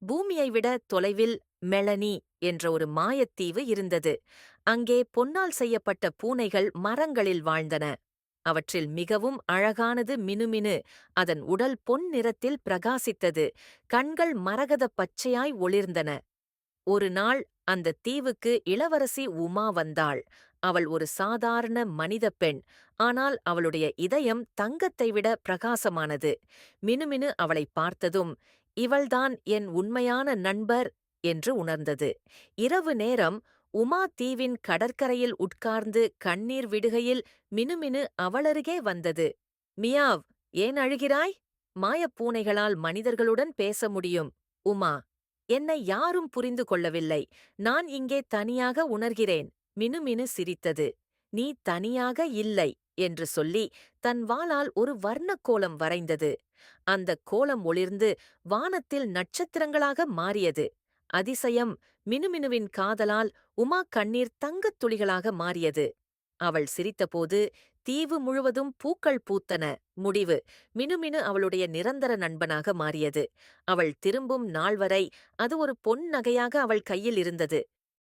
பூமியை விட தொலைவில் மெலனி என்ற ஒரு மாயத்தீவு இருந்தது. அங்கே பொன்னால் செய்யப்பட்ட பூனைகள் மரங்களில் வாழ்ந்தன. அவற்றில் மிகவும் அழகானது மினுமினு. அதன் உடல் பொன் நிறத்தில் பிரகாசித்தது. கண்கள் மரகதப் பச்சையாய் ஒளிர்ந்தன. ஒரு நாள் அந்தத் தீவுக்கு இளவரசி உமா வந்தாள். அவள் ஒரு சாதாரண மனிதப் பெண். ஆனால் அவளுடைய இதயம் தங்கத்தை விட பிரகாசமானது. மினுமினு அவளைப் பார்த்ததும், இவள்தான் என் உண்மையான நண்பர் என்று உணர்ந்தது. இரவு நேரம் உமா தீவின் கடற்கரையில் உட்கார்ந்து கண்ணீர் விடுகையில் மினுமினு அவளருகே வந்தது. மியாவ், ஏன் அழுகிறாய்? மாயப்பூனைகளால் மனிதர்களுடன் பேச முடியும். உமா, என்னை யாரும் புரிந்து கொள்ளவில்லை. நான் இங்கே தனியாக உணர்கிறேன். மினுமினு சிரித்தது. நீ தனியாக இல்லை என்று சொல்லி தன் வாளால் ஒரு வர்ணக் கோலம் வரைந்தது. அந்தக் கோலம் ஒளிர்ந்து வானத்தில் நட்சத்திரங்களாக மாறியது. அதிசயம்! மினுமினுவின் காதலால் உமா கண்ணீர் தங்கத் துளிகளாக மாறியது. அவள் சிரித்தபோது தீவு முழுவதும் பூக்கள் பூத்தன. முடிவு: மினுமினு அவளுடைய நிரந்தர நண்பனாக மாறியது. அவள் திரும்பும் நாள் வரை அது ஒரு பொன் நகையாக அவள் கையில் இருந்தது.